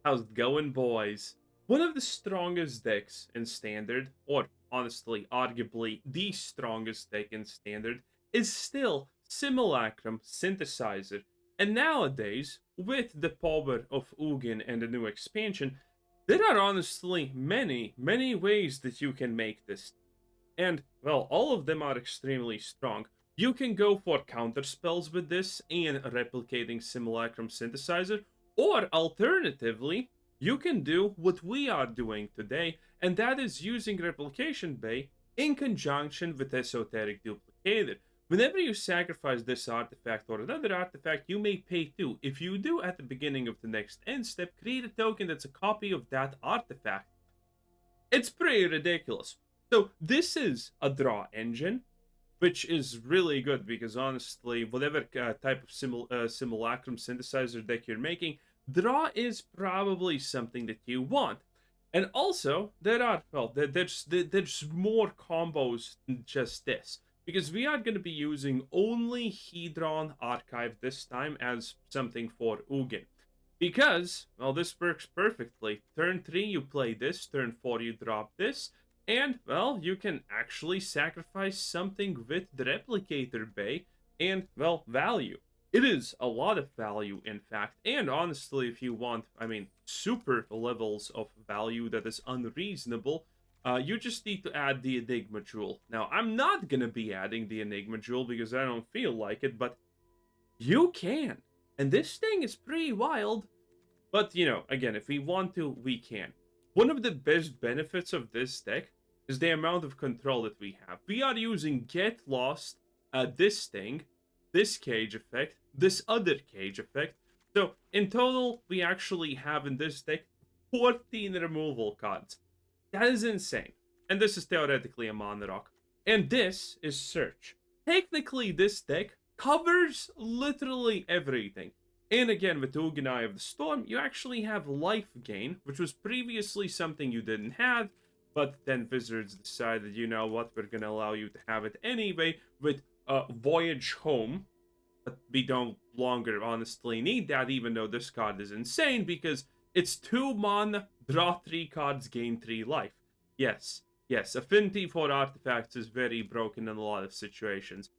How's it going, boys? One of the strongest decks in Standard, or honestly, arguably the strongest deck in Standard, is still Simulacrum Synthesizer. And nowadays, with the power of Ugin and the new expansion, there are honestly many ways that you can make this. And, well, all of them are extremely strong. You can go for counter spells with this and replicating Simulacrum Synthesizer, or alternatively, you can do what we are doing today, and that is using Replication Bay in conjunction with Esoteric Duplicator. Whenever you sacrifice this artifact or another artifact, you may pay 2. If you do at the beginning of the next end step, create a token that's a copy of that artifact. It's pretty ridiculous. So this is a draw engine, which is really good because honestly, whatever type of simulacrum synthesizer deck you're making, draw is probably something that you want. And also, there's more combos than just this, because we are going to be using only Hedron Archive this time as something for Ugin. Because, well, this works perfectly. Turn 3 you play this, turn 4 you drop this, and, well, you can actually sacrifice something with the Replicator Bay and, well, value. It is a lot of value, in fact, and honestly, if you want, super levels of value that is unreasonable, you just need to add the Enigma Jewel. Now, I'm not gonna be adding the Enigma Jewel because I don't feel like it, but you can. And this thing is pretty wild. But, again, if we want to, we can. One of the best benefits of this deck is the amount of control that we have. We are using Get Lost, this thing, this cage effect, this other cage effect. So, in total, we actually have in this deck 14 removal cards. That is insane. And this is theoretically a mana rock. And this is Search. Technically, this deck covers literally everything. And again, with Ugin Eye of the Storm, you actually have life gain, which was previously something you didn't have, but then Wizards decided, you know what, we're gonna allow you to have it anyway with Voyage Home. But we don't longer honestly need that, even though this card is insane, because it's 2 mana, draw 3 cards, gain 3 life. Yes, affinity for artifacts is very broken in a lot of situations.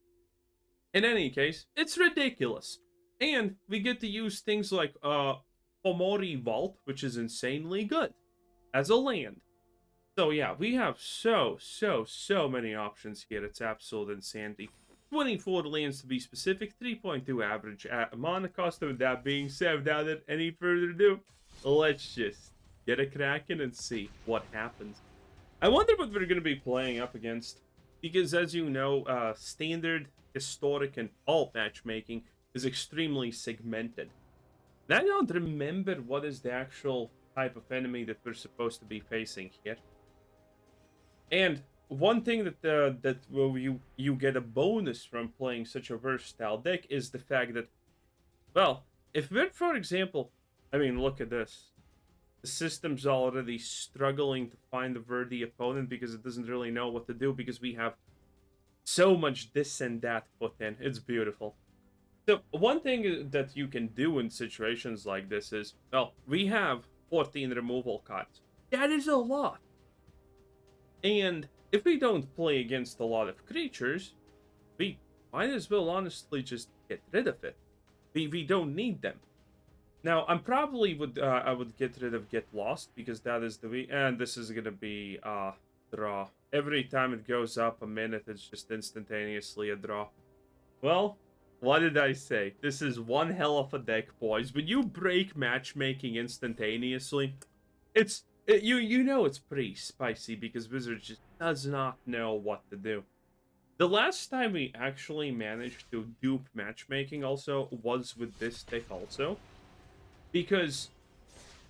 In any case, it's ridiculous. And we get to use things like Fomori Vault, which is insanely good as a land. So yeah, we have so many options here. It's absolute insanity. 24 lands to be specific, 3.2 average mana cost. With that being said, without any further ado, let's just get a cracking and see what happens. I wonder what we're going to be playing up against, because as you know, standard, historic, and alt matchmaking is extremely segmented. And I don't remember what is the actual type of enemy that we're supposed to be facing here. And one thing that you get a bonus from playing such a versatile deck is the fact that, well, if we're, for example, look at this. The system's already struggling to find a worthy opponent because it doesn't really know what to do, because we have so much this and that put in. It's beautiful. So, one thing that you can do in situations like this is, well, we have 14 removal cards. That is a lot. And if we don't play against a lot of creatures, we might as well honestly just get rid of it. We don't need them. Now, I would get rid of Get Lost, because that is and this is gonna be draw. Every time it goes up a minute, it's just instantaneously a draw. Well, what did I say? This is one hell of a deck, boys. When you break matchmaking instantaneously, you know it's pretty spicy, because Wizards just does not know what to do. The last time we actually managed to dupe matchmaking also was with this deck also, because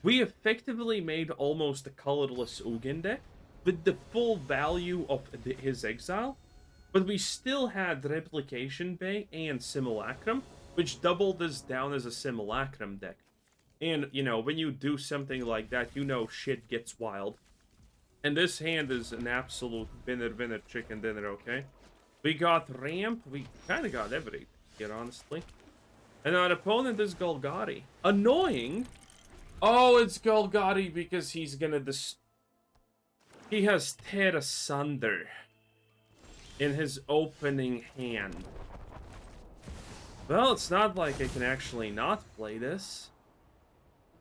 we effectively made almost a colorless Ugin deck with the full value of his exile, but we still had Replication Bay and Simulacrum, which doubled us down as a Simulacrum deck. And, when you do something like that, shit gets wild. And this hand is an absolute winner, chicken dinner, okay? We got Ramp, we kind of got everything here, honestly. And our opponent is Golgari. Annoying, Oh, it's Golgari because he's gonna he has Tear Asunder in his opening hand. Well, it's not like I can actually not play this.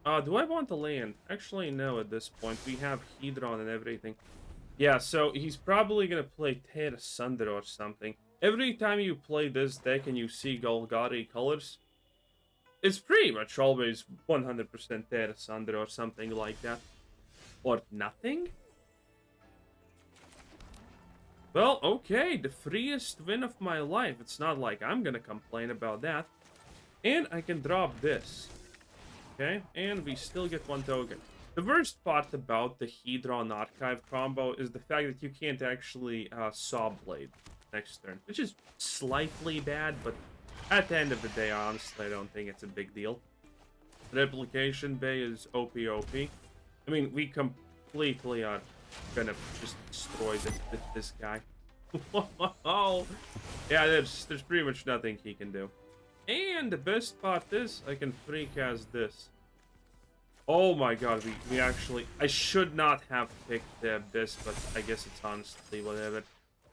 Do I want to land? Actually, no, at this point. We have Hedron and everything. Yeah, so he's probably gonna play Tear Asunder or something. Every time you play this deck and you see Golgari colors, it's pretty much always 100% Tear Asunder or something like that. Or nothing? Well, okay, the freest win of my life. It's not like I'm gonna complain about that. And I can drop this. Okay, and we still get one token. The worst part about the Hedron Archive combo is the fact that you can't actually Sawblade next turn, which is slightly bad, but at the end of the day, honestly, I don't think it's a big deal. Replication Bay is OP. I mean, we completely are gonna just destroy this guy. Oh, yeah, there's pretty much nothing he can do. And the best part is, I can free cast this. Oh my god, we actually... I should not have picked this, but I guess it's honestly whatever.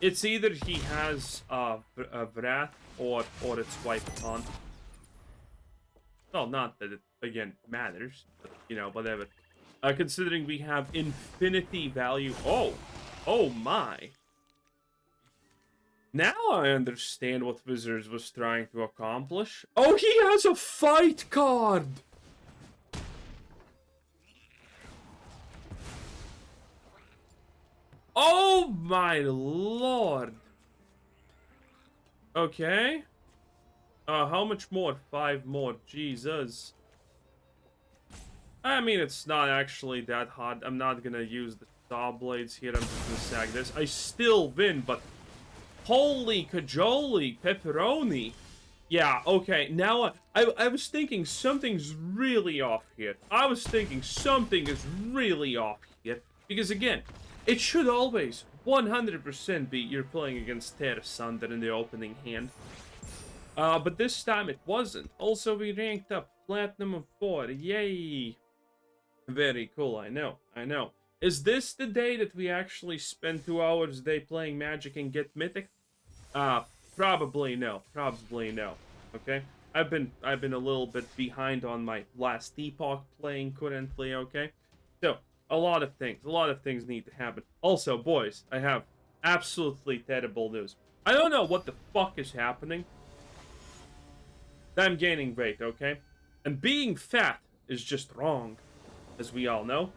It's either he has a Wrath or it's wiped on. Well, not that it, again, matters, but, you know, whatever. Considering we have infinity value... Oh my! Now I understand what Wizards was trying to accomplish. Oh, he has a fight card! Oh my lord! Okay. How much more? 5 more. Jesus. I mean, it's not actually that hard. I'm not gonna use the Sawblades here. I'm just gonna sack this. I still win, but... Holy cajoli, pepperoni. Yeah, okay, now I was thinking something's really off here. I was thinking something is really off here. Because again, it should always 100% be you're playing against Tear Asunder in the opening hand. But this time it wasn't. Also, we ranked up Platinum of 4. Yay! Very cool, I know. Is this the day that we actually spend 2 hours a day playing Magic and get Mythic? Probably no. Okay? I've been a little bit behind on my last epoch playing currently, okay? So, a lot of things need to happen. Also, boys, I have absolutely terrible news. I don't know what the fuck is happening. I'm gaining weight, okay? And being fat is just wrong, as we all know.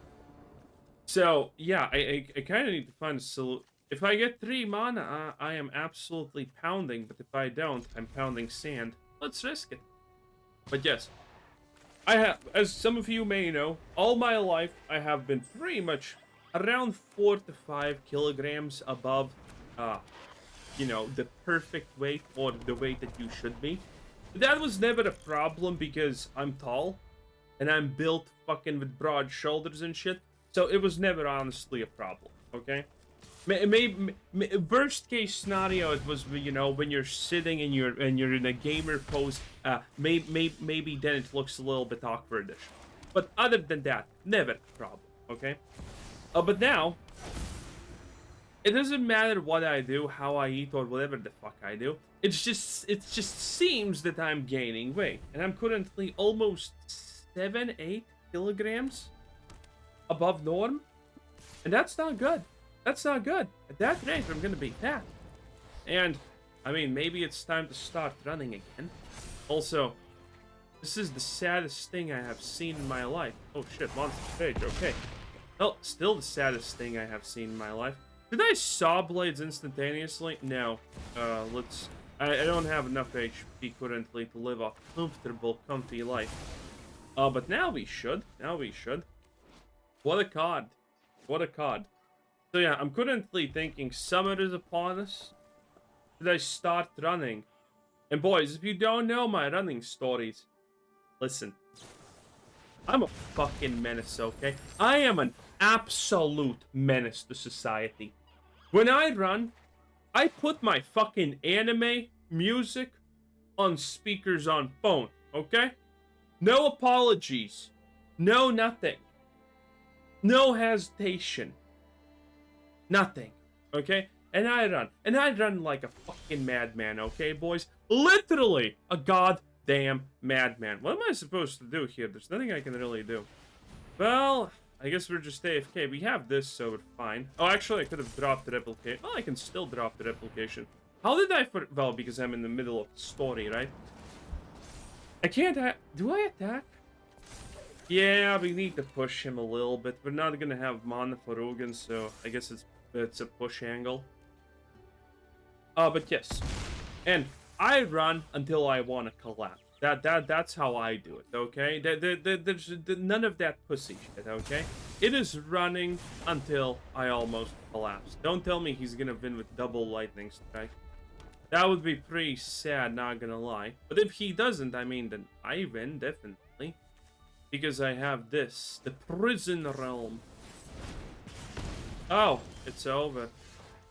So, yeah, I kind of need to find a solution. If I get 3 mana, I am absolutely pounding, but if I don't, I'm pounding sand. Let's risk it. But yes, I have, as some of you may know, all my life, I have been pretty much around 4 to 5 kilograms above, you know, the perfect weight, or the weight that you should be. That was never a problem because I'm tall, and I'm built fucking with broad shoulders and shit. So it was never honestly a problem, okay? Maybe worst case scenario, it was, you know, when you're sitting and you're in a gamer pose. Maybe then it looks a little bit awkwardish. But other than that, never a problem, okay? But now, it doesn't matter what I do, how I eat, or whatever the fuck I do. It just seems that I'm gaining weight, and I'm currently almost 7-8 kilograms above norm, and that's not good. That's not good. At that rate, I'm gonna be fat. And, I mean, maybe it's time to start running again. Also, this is the saddest thing I have seen in my life. Oh shit, monster page, okay. Well, still the saddest thing I have seen in my life. Did I Sawblades instantaneously? No. I don't have enough HP currently to live a comfortable, comfy life. But now we should. What a card. What a card. So yeah, I'm currently thinking summer is upon us. Should I start running? And boys, if you don't know my running stories, listen. I'm a fucking menace, okay? I am an absolute menace to society. When I run, I put my fucking anime music on speakers on phone, okay? No apologies. No nothing. No hesitation. Nothing. Okay? And I run. And I run like a fucking madman, okay, boys? Literally a goddamn madman. What am I supposed to do here? There's nothing I can really do. Well, I guess we're just AFK. We have this, so we're fine. Oh, actually, I could have dropped the replication. Well, I can still drop the replication. How did I... Well, because I'm in the middle of the story, right? I can't... Do I attack? Yeah, we need to push him a little bit. We're not gonna have mana for Ugin, so I guess it's a push angle. But yes. And I run until I want to collapse. That's how I do it, okay? There's none of that pussy shit, okay? It is running until I almost collapse. Don't tell me he's gonna win with double lightning strike. That would be pretty sad, not gonna lie. But if he doesn't, I mean, then I win, definitely. Because I have this, the Prison Realm. Oh, it's over.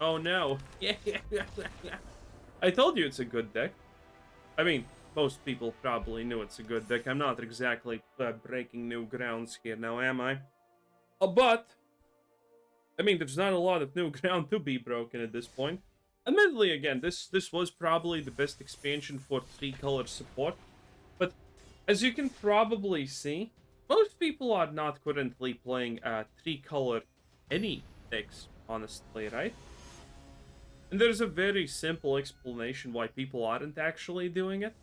Oh no. I told you it's a good deck. I mean, most people probably knew it's a good deck. I'm not exactly breaking new grounds here now, am I? But, I mean, there's not a lot of new ground to be broken at this point. Admittedly, again, this was probably the best expansion for 3-color support. But, as you can probably see, most people are not currently playing 3-color any decks, honestly, right? And there's a very simple explanation why people aren't actually doing it.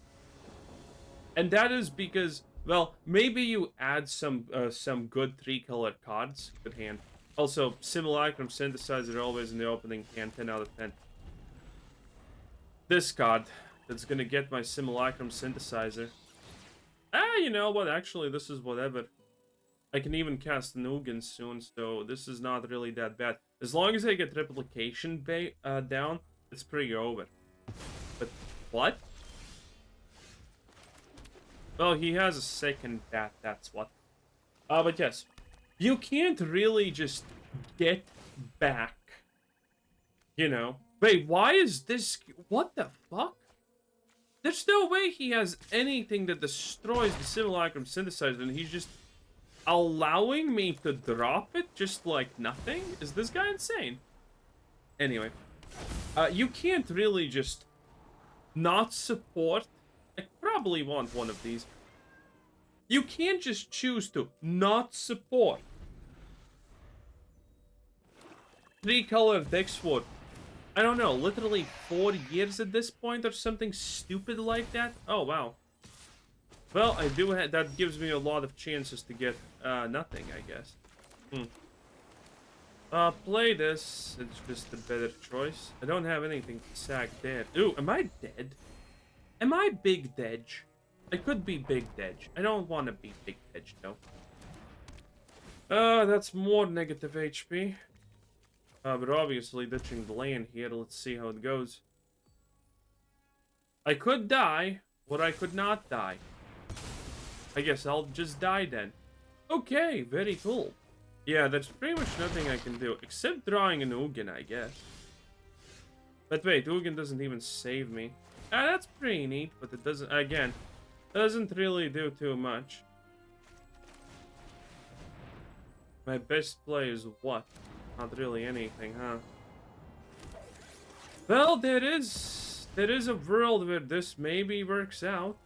And that is because, well, maybe you add some good 3-color cards. Good hand. Also, Simulacrum Synthesizer always in the opening hand, 10 out of 10. This card, that's gonna get my Simulacrum Synthesizer. Ah, you know what, actually, this is whatever. I can even cast an Ugin soon, so this is not really that bad. As long as I get Replication Bay down, it's pretty over. But, what? Well, he has a second bat, that's what. But yes. You can't really just get back. You know? Wait, why is this... What the fuck? There's no way he has anything that destroys the Simulacrum Synthesizer, and he's just allowing me to drop it just like nothing? Is this guy insane? Anyway. You can't really just not support... I probably want one of these. You can't just choose to not support 3-color decks for, I don't know, literally 4 years at this point or something stupid like that. Oh, wow. Well, I do have, that gives me a lot of chances to get nothing, I guess. Play this. It's just a better choice. I don't have anything to sack dead. Ooh, am I dead? Am I Big Dedge? I could be Big Dedge. I don't want to be Big Dedge, though. That's more negative HP. But obviously ditching the land here. Let's see how it goes. I could die, or I could not die. I guess I'll just die then. Okay, very cool. Yeah, that's pretty much nothing I can do, except drawing an Ugin, I guess. But wait, Ugin doesn't even save me. That's pretty neat, but it doesn't, again, doesn't really do too much. My best play is what? Not really anything, huh? Well, there is a world where this maybe works out.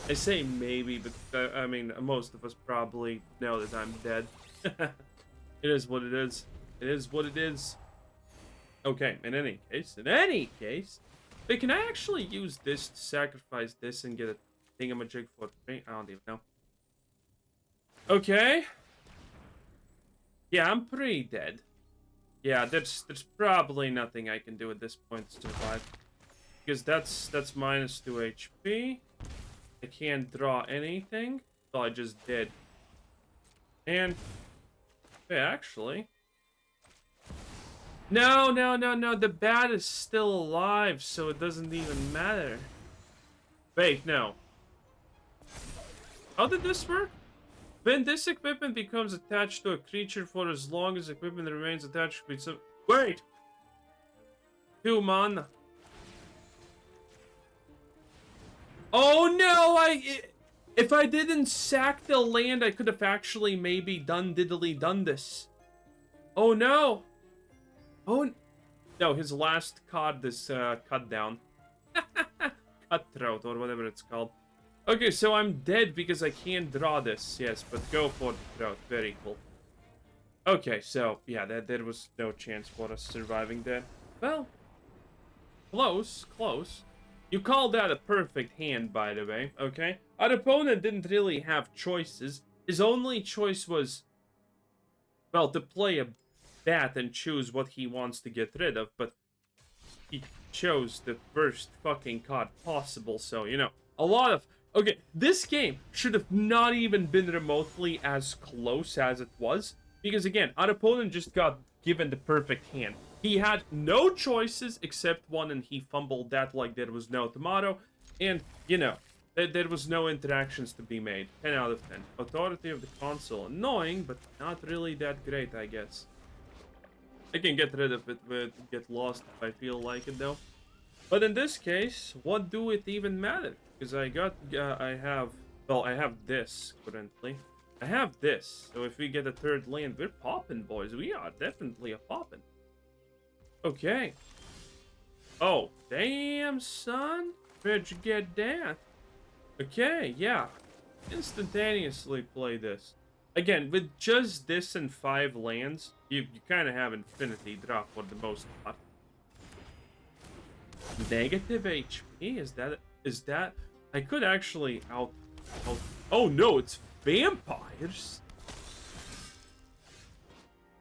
I say maybe, but I mean, most of us probably know that I'm dead. It is what it is. It is what it is. Okay, in any case, wait, can I actually use this to sacrifice this and get a thingamajig for free? I don't even know. Okay. Yeah, I'm pretty dead. Yeah, there's probably nothing I can do at this point to survive. Because that's minus 2 HP. I can't draw anything, so I just did. And, yeah, actually. No, the bat is still alive, so it doesn't even matter. Wait, no. How did this work? When this equipment becomes attached to a creature for as long as equipment remains attached to it. Wait! 2 mana. Oh no, If I didn't sack the land, I could have actually maybe done this. Oh no! Oh no, his last card is cut down. Cutthroat, or whatever it's called. Okay, so I'm dead because I can't draw this. Yes, but go for the throat. Very cool. Okay, so, yeah, there was no chance for us surviving that. Well, close, close. You called that a perfect hand, by the way, okay? Our opponent didn't really have choices. His only choice was, well, to play a bat and choose what he wants to get rid of, but he chose the first fucking card possible, so, you know, a lot of... Okay, this game should have not even been remotely as close as it was, because again, our opponent just got given the perfect hand. He had no choices except one, and he fumbled that like there was no tomorrow, and, you know, there was no interactions to be made. 10 out of 10. Authority of the console. Annoying, but not really that great, I guess. I can get rid of it, but get lost if I feel like it, though. But in this case, what do it even matter? Because I have this currently. I have this. So if we get a third land, we're popping, boys. We are definitely a popping. Okay. Oh, damn, son. Where'd you get that? Okay, yeah. Instantaneously play this. Again, with just this and 5 lands, you kind of have infinity draw for the most part. Negative HP? Is that... I could actually out... Oh no, it's vampires!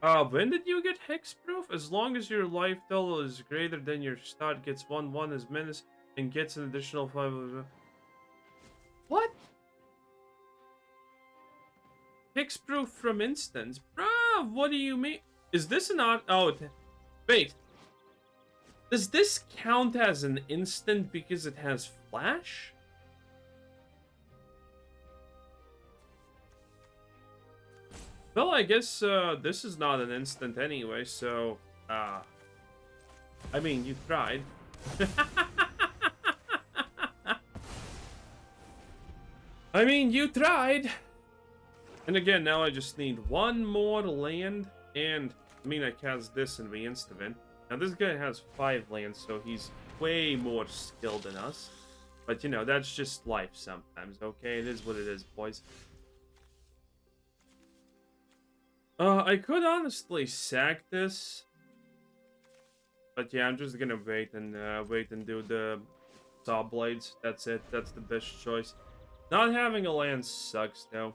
When did you get hexproof? As long as your life total is greater than your start, gets 1/1 as menace, and gets an additional 5... What? Hexproof from instance? Bruh, what do you mean? Is this an odd... Oh, wait. Does this count as an instant because it has flash? Well, I guess this is not an instant anyway, so... I mean, you tried. I mean, you tried. And again, now I just need one more land, and I mean, I cast this and we insta-win. Now this guy has 5 lands, so he's way more skilled than us. But you know, that's just life sometimes, okay? It is what it is, boys. I could honestly sack this. But yeah, I'm just gonna wait and do the Sawblades. That's it. That's the best choice. Not having a land sucks, though.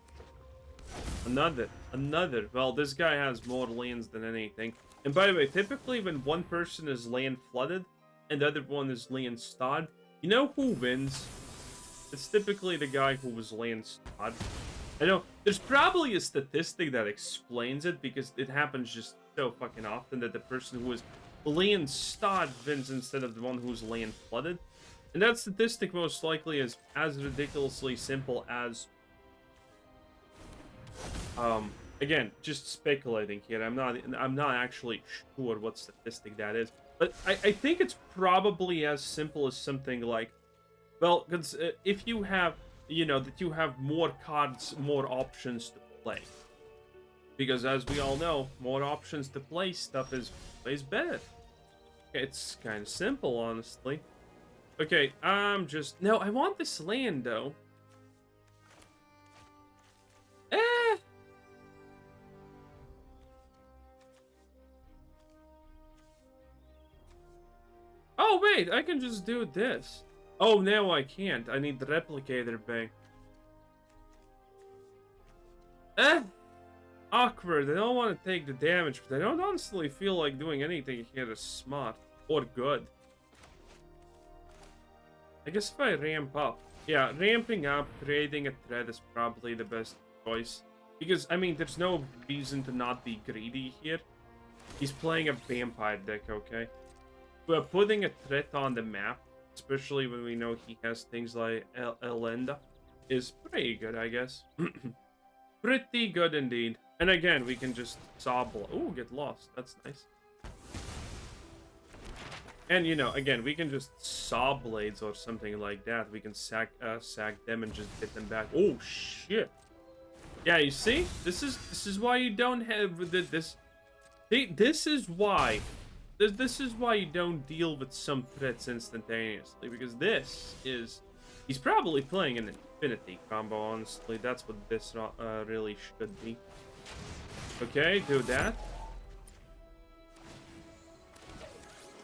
Another. Well, this guy has more lands than anything. And by the way, typically when one person is land flooded and the other one is land starved, you know who wins? It's typically the guy who was land starved. I know there's probably a statistic that explains it because it happens just so fucking often that the person who is land starved wins instead of the one who's land flooded. And that statistic most likely is as ridiculously simple as again, just speculating here. I'm not actually sure what statistic that is, but I think it's probably as simple as something like, well, because if you have, you know, that you have more cards, more options to play, because as we all know, more options to play stuff is better. It's kind of simple, honestly. Okay, no, I want this land though. Oh, wait, I can just do this. Oh, no, I can't. I need the Replicator Bay. Awkward. I don't want to take the damage, but I don't honestly feel like doing anything here is smart or good. I guess if I ramp up. Yeah, ramping up, creating a threat is probably the best choice. Because, I mean, there's no reason to not be greedy here. He's playing a vampire deck, okay? But putting a threat on the map, especially when we know he has things like Elenda, is pretty good, I guess. Pretty good indeed. And again, we can just Sawblade. Ooh, get lost. That's nice. And, you know, again, we can just saw blades or something like that. We can sack them and just get them back. Oh, shit. Yeah, you see? This is why you don't have this. This is why. This is why you don't deal with some threats instantaneously. Because this is... He's probably playing an infinity combo, honestly. That's what this really should be. Okay, do that.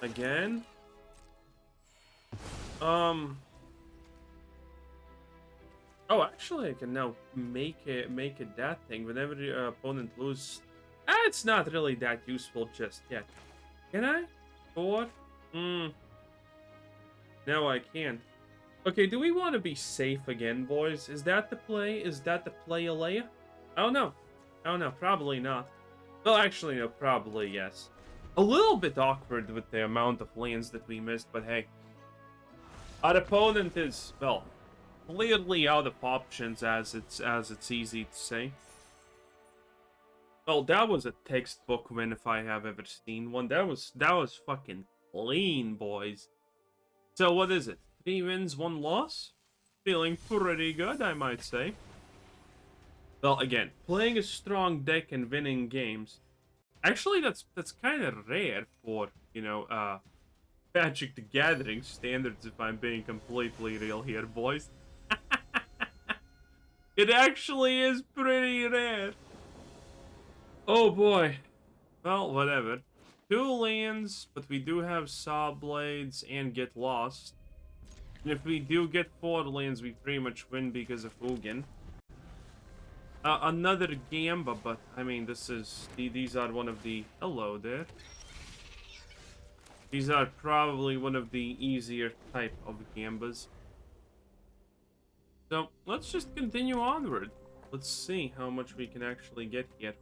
Again. Oh, actually, I can now make it that thing. Whenever your opponent loses... it's not really that useful just yet. Can I? 4? No, I can't. Okay, do we want to be safe again, boys? Is that the play? Is that the play, Alea? Oh, no. Oh, no, probably not. Well, actually, no, probably yes. A little bit awkward with the amount of lands that we missed, but hey. Our opponent is, well, clearly out of options, as it's easy to say. Well, that was a textbook win if I have ever seen one. That was fucking clean, boys. So what is it? 3 wins, 1 loss? Feeling pretty good, I might say. Well, again, playing a strong deck and winning games. Actually, that's kind of rare for, you know, Magic the Gathering standards, if I'm being completely real here, boys. It actually is pretty rare. Oh boy. Well, whatever. 2 lands, but we do have Sawblades and get lost. And if we do get 4 lands, we pretty much win because of Ugin. Another Gamba, but I mean, these are one of the... Hello there. These are probably one of the easier type of Gambas. So, let's just continue onward. Let's see how much we can actually get here.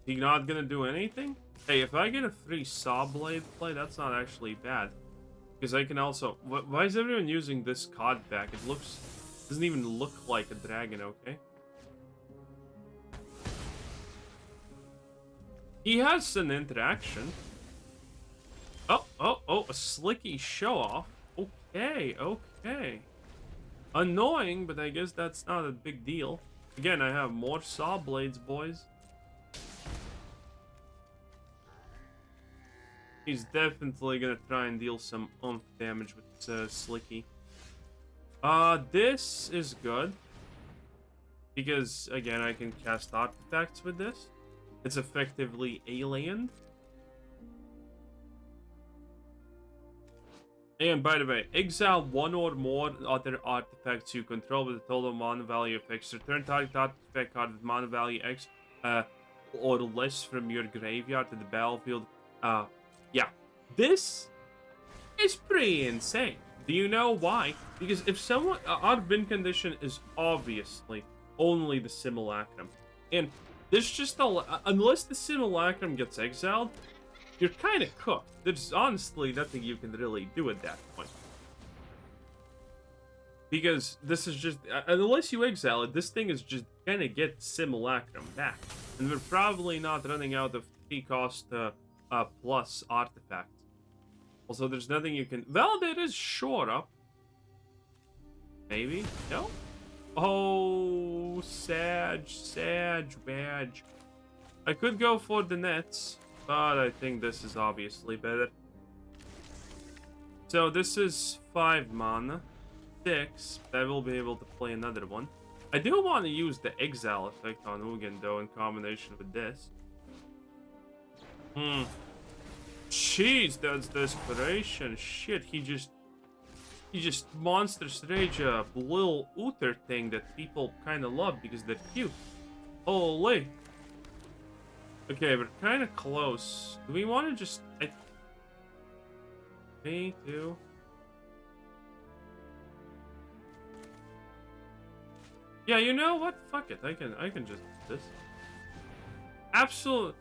He not gonna do anything? Hey, if I get a free Sawblade play, that's not actually bad. Because I can also... Why is everyone using this card back? It doesn't even look like a dragon, okay? He has an interaction. Oh, a slicky show-off. Okay, okay. Annoying, but I guess that's not a big deal. Again, I have more Sawblades, boys. He's definitely gonna try and deal some oomph damage with Slicky. This is good. Because, again, I can cast artifacts with this. It's effectively a land. And by the way, exile 1 or more other artifacts you control with a total mana value of X. Return target artifact card with mana value X or less from your graveyard to the battlefield. Yeah. This is pretty insane. Do you know why? Because if someone... our win condition is obviously only the Simulacrum. And there's just unless the Simulacrum gets exiled, you're kind of cooked. There's honestly nothing you can really do at that point. Because this is just... unless you exile it, this thing is just gonna get Simulacrum back. And we're probably not running out of 3-cost plus artifacts. Also, there's nothing you can... Well, there is Shore Up. Maybe? No? Oh, badge. I could go for the nets, but I think this is obviously better. So this is 5 mana. 6. I will be able to play another one. I do want to use the exile effect on Ugin, though, in combination with this. Jeez, that's desperation. Shit, he just monsters rage a little Uther thing that people kind of love because they're cute. Holy. Okay, we're kind of close. Do we want to just... Me too. Yeah, you know what? Fuck it. I can just do this. Absolutely.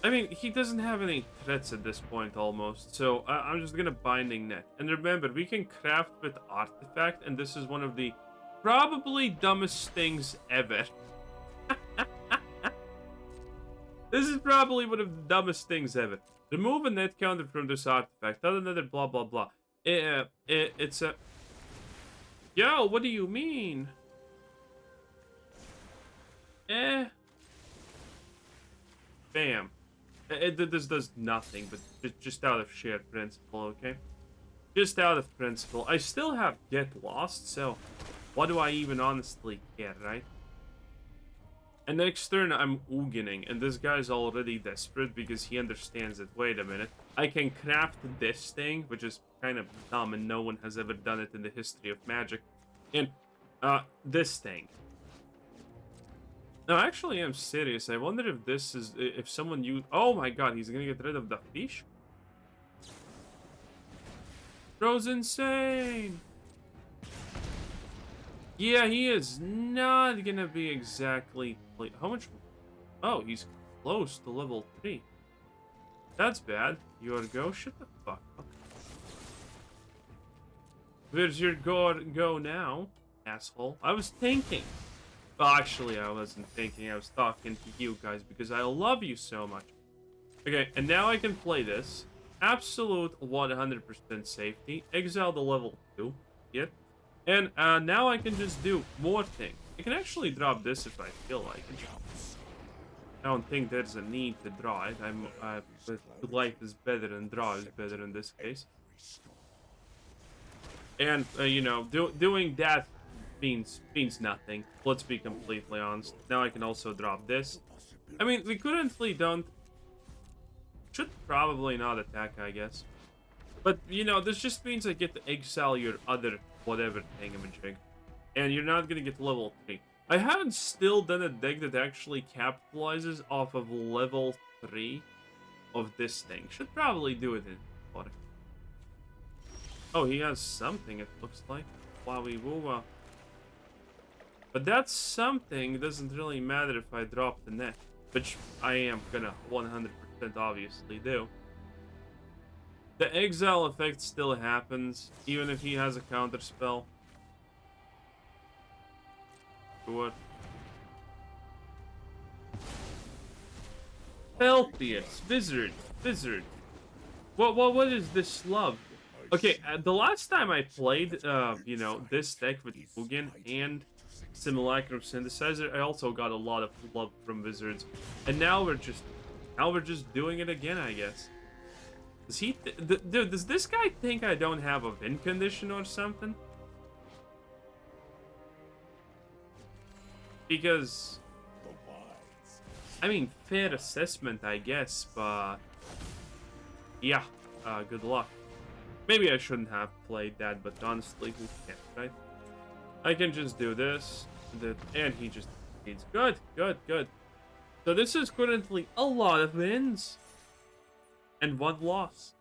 I mean, he doesn't have any threats at this point, almost. So, I'm just gonna Binding Net. And remember, we can craft with Artifact, and this is one of the probably dumbest things ever. This is probably one of the dumbest things ever. Remove a net counter from this artifact. Add another blah blah blah. It's a... Yo, what do you mean? Bam. This does nothing, but just out of sheer principle, okay? Just out of principle. I still have Get Lost, so what do I even honestly care, right? And next turn, I'm Ugining, and this guy's already desperate because he understands that, wait a minute, I can craft this thing, which is kind of dumb, and no one has ever done it in the history of Magic, and, this thing. No, actually, I'm serious. I wonder if this is, if someone used, oh my god, he's gonna get rid of the fish? Bro's insane! Yeah, he is not gonna be exactly... How much... Oh, he's close to level 3. That's bad. Your go? Shut the fuck up. Where's your go now, asshole? I was thinking. Well, actually, I wasn't thinking. I was talking to you guys because I love you so much. Okay, and now I can play this. Absolute 100% safety. Exile the level 2. Yep. And now I can just do more things. I can actually drop this if I feel like it. I don't think there's a need to draw it. Life is better than draw is better in this case. And, you know, doing that means nothing. Let's be completely honest. Now I can also drop this. I mean, we currently don't... Should probably not attack, I guess. But, you know, this just means I get to exile your other whatever thingamajig. And you're not gonna get to level 3. I haven't still done a deck that actually capitalizes off of level 3 of this thing. Should probably do it in water. Oh, he has something, it looks like. Wowie woo. But that something doesn't really matter if I drop the net. Which I am gonna 100% obviously do. The exile effect still happens, even if he has a counter spell. What? Peltheus, Wizard. What is this love? Okay, the last time I played, you know, this deck with Ugin and Simulacrum Synthesizer, I also got a lot of love from Wizards, and now we're just doing it again, I guess. Does he? Does this guy think I don't have a win condition or something? Because, I mean, fair assessment, I guess, but yeah, good luck. Maybe I shouldn't have played that, but honestly, who cares, right? I can just do this, and he just needs good. So this is currently a lot of wins. And 1 loss.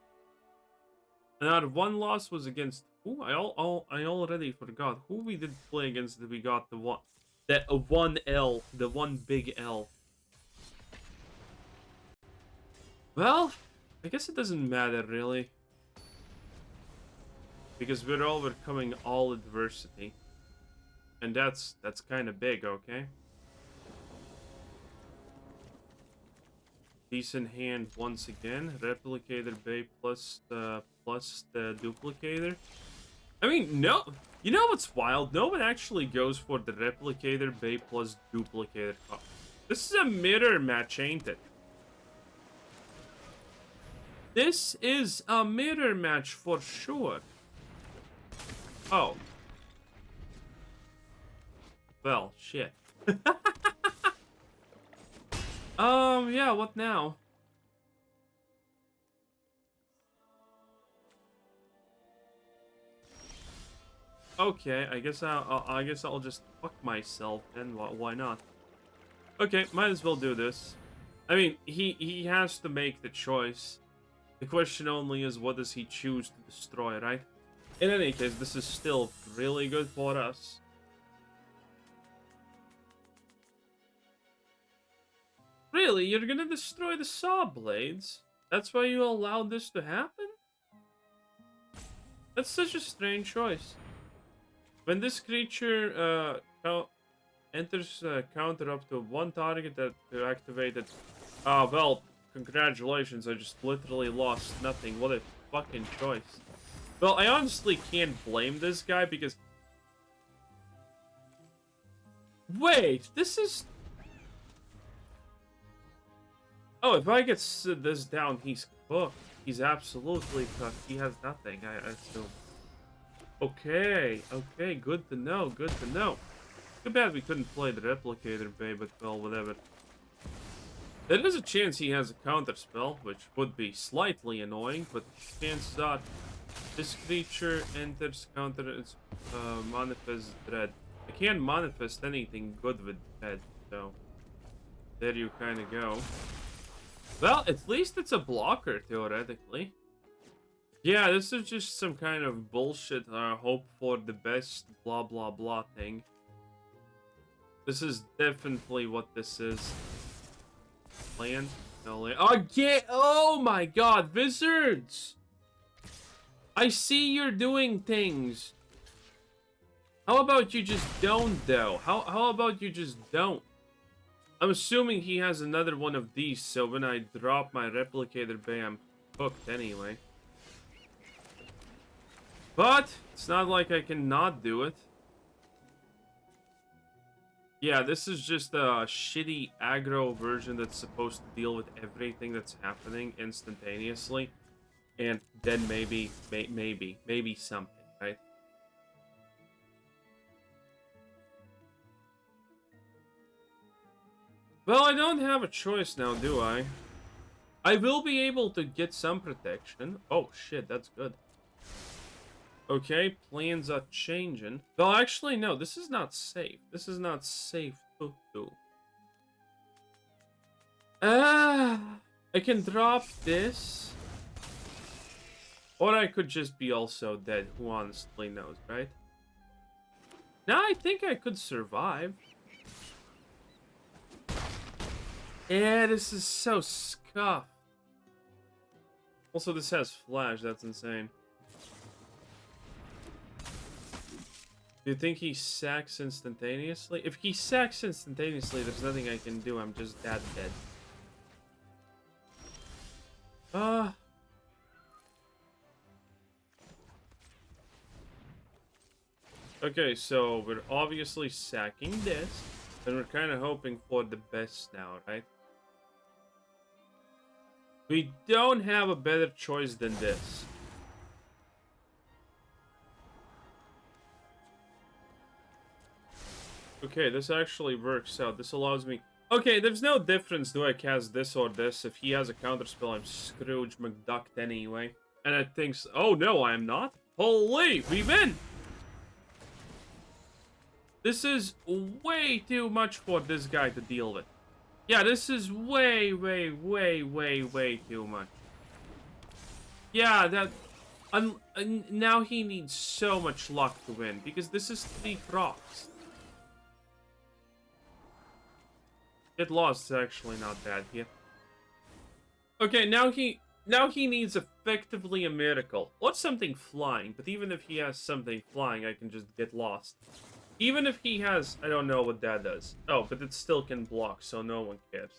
And our 1 loss was against who? I already forgot who we did play against. That we got the one, that 1L, the one big L. Well, I guess it doesn't matter really, because we're overcoming all adversity, and that's kind of big, okay? Decent hand once again. Replicator Bay plus the Duplicator. I mean, no. You know what's wild? No one actually goes for the Replicator Bay plus Duplicator. Oh, this is a mirror match, ain't it? This is a mirror match for sure. Oh. Well, shit. Yeah, what now? Okay, I guess I'll just fuck myself then. Why not? Okay, might as well do this. I mean, he has to make the choice. The question only is, what does he choose to destroy, right? In any case, this is still really good for us. Really? You're gonna destroy the Sawblades? That's why you allowed this to happen? That's such a strange choice. When this creature enters counter up to 1 target that activated... well, congratulations, I just literally lost nothing. What a fucking choice. Well, I honestly can't blame this guy because... Wait, this is... Oh, if I get this down, he's cooked. He's absolutely cooked. He has nothing, I assume. Okay, okay, good to know, good to know. Too bad we couldn't play the Replicator Bay, but well, whatever. There is a chance he has a counter spell, which would be slightly annoying, but chances are this creature enters counter its manifest dread. I can't manifest anything good with dread, so there you kind of go. Well, at least it's a blocker, theoretically. Yeah, this is just some kind of bullshit, hope for the best, blah blah blah thing. This is definitely what this is. Land? No land. Again! Oh my god, wizards! I see you're doing things. How about you just don't, though? How about you just don't? I'm assuming he has another one of these, so when I drop my Replicator Bay, I'm hooked anyway. But it's not like I can not do it. Yeah, this is just a shitty aggro version that's supposed to deal with everything that's happening instantaneously. And then maybe something, right? Well, I don't have a choice now, do I? I will be able to get some protection. Oh, shit, that's good. Okay, plans are changing. Well, actually, no, this is not safe. This is not safe to do. I can drop this. Or I could just be also dead. Who honestly knows, right? Now I think I could survive. Yeah, this is so scuffed. Also, this has flash. That's insane. Do you think he sacks instantaneously? If he sacks instantaneously, there's nothing I can do. I'm just that dead. Okay, so we're obviously sacking this, and we're kind of hoping for the best now, right? We don't have a better choice than this. Okay, this actually works out. This allows me... Okay, there's no difference. Do I cast this or this? If he has a counterspell, I'm Scrooge McDucked anyway. And I think... Oh, no, I am not. Holy, we win! This is way too much for this guy to deal with. Yeah, this is way too much. Yeah, that... now he needs so much luck to win, because this is 3 procs. Get lost is actually not bad here. Okay, now he needs effectively a miracle. Or something flying, but even if he has something flying, I can just get lost. Even if he has... I don't know what that does. Oh, but it still can block, so no one cares.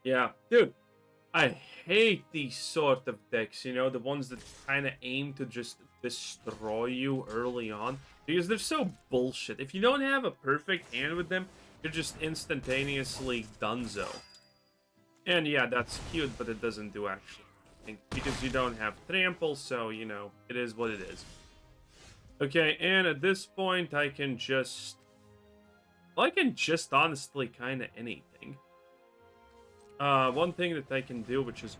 Yeah, dude. I hate these sort of decks, you know? The ones that kind of aim to just destroy you early on. Because they're so bullshit. If you don't have a perfect hand with them, you're just instantaneously donezo. And yeah, that's cute, but it doesn't do actually anything. Because you don't have trample, so, you know, it is what it is. Okay, and at this point, I can just... Well, I can just honestly kind of anything. One thing that I can do, which is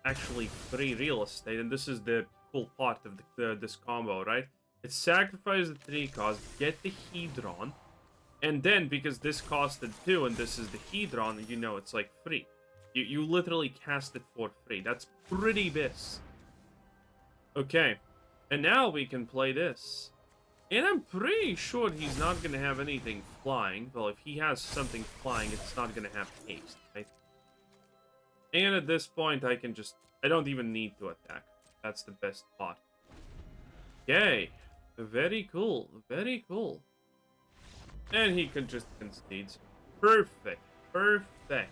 actually free real estate, and this is the cool part of this combo, right? It's sacrifice the 3 cost, get the Hedron, and then, because this costed 2, and this is the Hedron, you know, it's like free. You literally cast it for free. That's pretty bis. Okay. And now we can play this. And I'm pretty sure he's not going to have anything flying. Well, if he has something flying, it's not going to have haste, right? And at this point, I can just... I don't even need to attack. That's the best part. Okay. Very cool. Very cool. And he can just concede. Perfect. Perfect.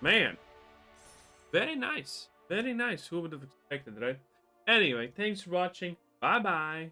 Man. Very nice. Very nice. Who would have expected, right? Anyway, thanks for watching. Bye bye.